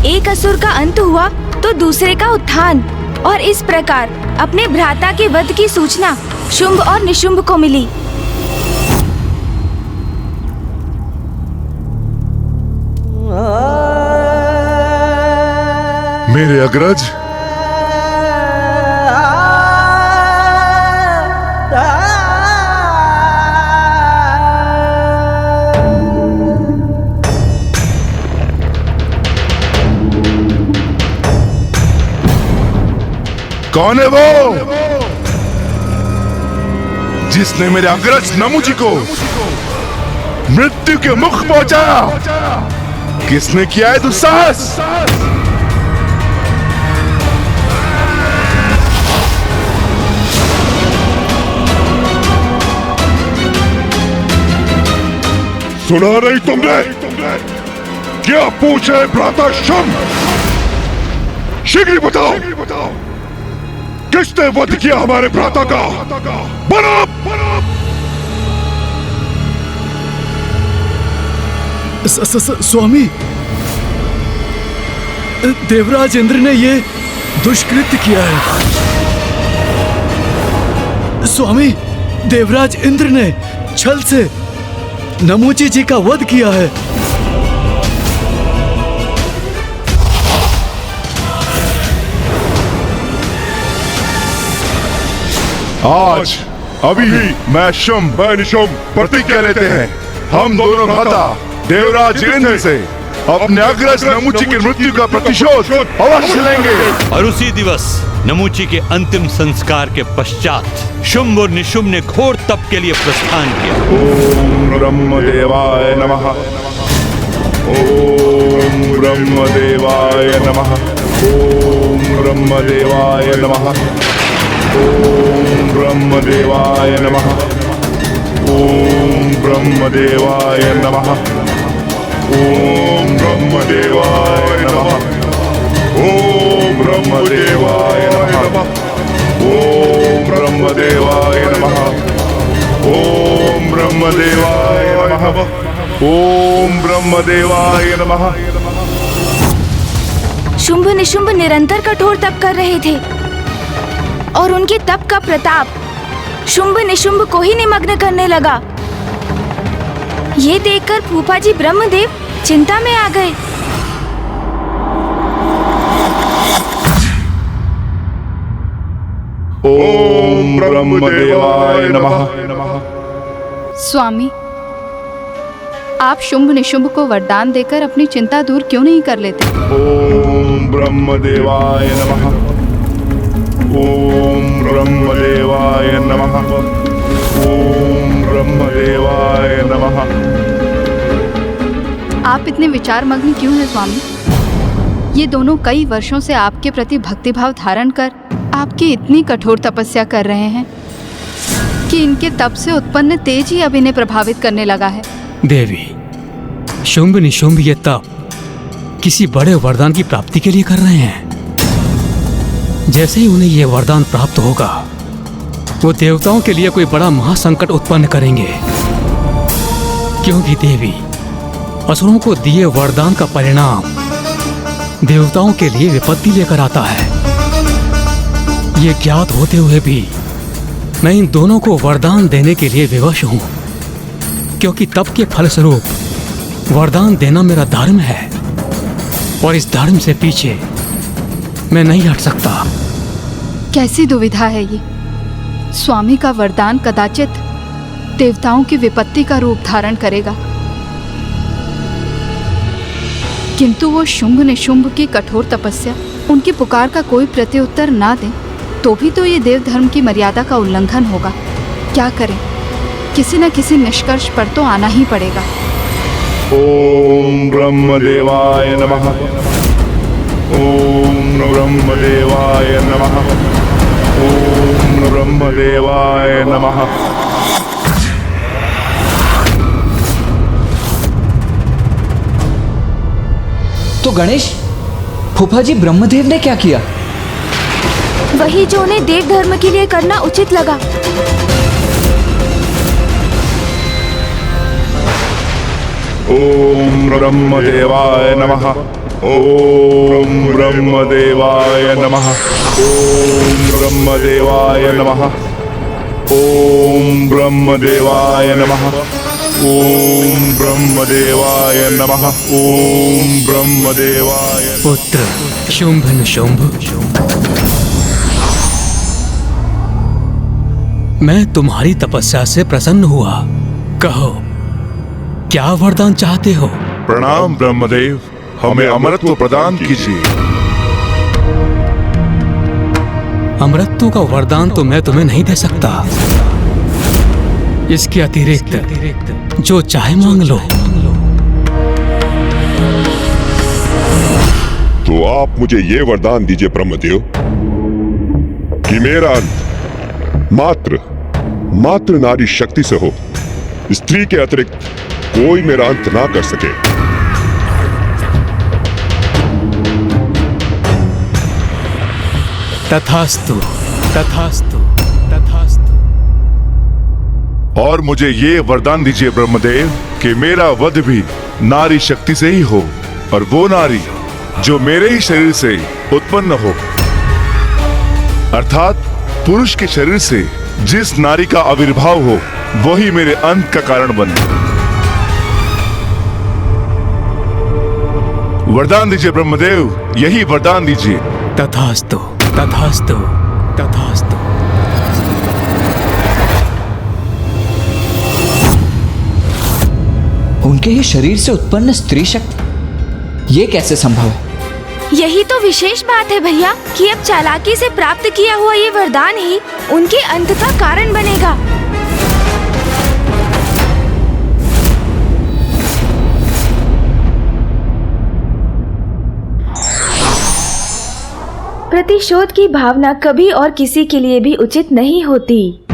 एक असुर का अंत हुआ तो दूसरे का उत्थान, और इस प्रकार अपने भ्राता के वध की सूचना शुंभ और निशुंभ को मिली। मेरे अग्रज, कौन है वो जिसने मेरे अग्रज नमुची को मृत्यु के मुख पहुंचाया? किसने किया है दुस्साहस? सुना नहीं तुमने? क्या पूछा है भ्राता शुंभ? शीघ्र बताओ, किसने वध किया हमारे भ्राता का? बोलो! स्वामी, देवराज इंद्र ने ये दुष्कृत्य किया है। स्वामी, देवराज इंद्र ने छल से नमूची जी का वध किया है। आज अभी मैं शुंभ निशुंभ प्रतिज्ञा लेते हैं। हम दोनों भ्राता देवराज इंद्र से अपने अग्रज नमुची की मृत्यु का प्रतिशोध अवश्य लेंगे। और उसी दिवस नमुची के अंतिम संस्कार के पश्चात शुंभ और निशुंभ ने घोर तप के लिए प्रस्थान किया। ओम ब्रह्मदेवाय नमः। ओम ब्रह्मदेवाय नमः। ओम ब्रह्मदेवाय नमः। ओम ब्रह्मदेवाय नमः। ओम ब्रह्मदेवाय नमः। ओम ब्रह्मदेवाय नमः। ओम ब्रह्मदेवाय नमः। ओम ब्रह्मदेवाय नमः। ओम ब्रह्मदेवाय नमः। ओम ब्रह्मदेवाय नमः। शुंभ निशुंभ निरंतर कठोर तप कर रहे थे और उनके तप का प्रताप शुंभ निशुंभ को ही निमग्न करने लगा। ये देखकर फूफा जी ब्रह्मदेव चिंता में आ गए। ओम ब्रह्मदेवाय नमः। स्वामी, आप शुंभ निशुंभ को वरदान देकर अपनी चिंता दूर क्यों नहीं कर लेते? ओम ब्रह्मदेवाय नमः। ओम ब्रह्मदेवाय नमः। ओम ब्रह्मदेवाय नमः। आप इतने विचार मग्न क्यों हैं स्वामी? ये दोनों कई वर्षों से आपके प्रति भक्तिभाव धारण कर आपकी इतनी कठोर तपस्या कर रहे हैं कि इनके तप से उत्पन्न तेज ही अब इन्हें प्रभावित करने लगा है। देवी, शुंभ निशुंभ ये तप किसी बड़े वरदान की प्राप्ति के लिए कर रहे हैं। जैसे ही उन्हें यह वरदान प्राप्त होगा, वो देवताओं के लिए कोई बड़ा महासंकट उत्पन्न करेंगे। क्योंकि देवी, असुरों को दिए वरदान का परिणाम देवताओं के लिए विपत्ति लेकर आता है। ये ज्ञात होते हुए भी मैं इन दोनों को वरदान देने के लिए विवश हूं, क्योंकि तप के फलस्वरूप वरदान देना मेरा धर्म है और इस धर्म से पीछे मैं नहीं हट सकता। कैसी दुविधा है ये? स्वामी का वरदान कदाचित देवताओं की विपत्ति का रूप धारण करेगा, किंतु वो शुंभ निशुंभ की कठोर तपस्या, उनकी पुकार का कोई प्रत्युत्तर ना दे तो भी तो ये देव धर्म की मर्यादा का उल्लंघन होगा। क्या करें? किसी न किसी निष्कर्ष पर तो आना ही पड़ेगा। ओम ब्रह्मदेवाय नमः। ओम ब्रह्मदेवाय नमः। ओम ब्रह्मदेवाय नमः। तो गणेश, फूफा जी ब्रह्मदेव ने क्या किया? वही जो उन्हें देव धर्म के लिए करना उचित लगा। ओम ब्रह्मदेवाय नमः। ओम ब्रह्मदेवाय नमः। ओम ब्रह्मदेवाय नमः। ओम ब्रह्मदेवाय नमः। ओम ब्रह्मदेवाय नमः। ओम ब्रह्मदेवाय। पुत्र शुंभ निशुंभ, मैं तुम्हारी तपस्या से प्रसन्न हुआ। कहो, क्या वरदान चाहते हो? प्रणाम ब्रह्मदेव, हमें अमरत्व प्रदान कीजिए। अमरत्व का वरदान तो मैं तुम्हें नहीं दे सकता। इसके अतिरिक्त जो चाहे मांग लो। तो आप मुझे ये वरदान दीजिए ब्रह्मदेव कि मेरा अंत मात्र नारी शक्ति से हो, स्त्री के अतिरिक्त कोई मेरा अंत ना कर सके। तथास्तु, तथास्तु, तथास्तु। और मुझे ये वरदान दीजिए ब्रह्मदेव कि मेरा वध भी नारी शक्ति से ही हो, और वो नारी जो मेरे ही शरीर से उत्पन्न हो, अर्थात पुरुष के शरीर से जिस नारी का आविर्भाव हो वही मेरे अंत का कारण बने। वरदान दीजिए ब्रह्मदेव, यही वरदान दीजिए। तथास्तु, तथास्तु, तथास्तु। उनके ही शरीर से उत्पन्न स्त्री शक्ति, ये कैसे संभव है? यही तो विशेष बात है भैया कि अब चालाकी से प्राप्त किया हुआ ये वरदान ही उनके अंत का कारण बनेगा। प्रतिशोध की भावना कभी और किसी के लिए भी उचित नहीं होती।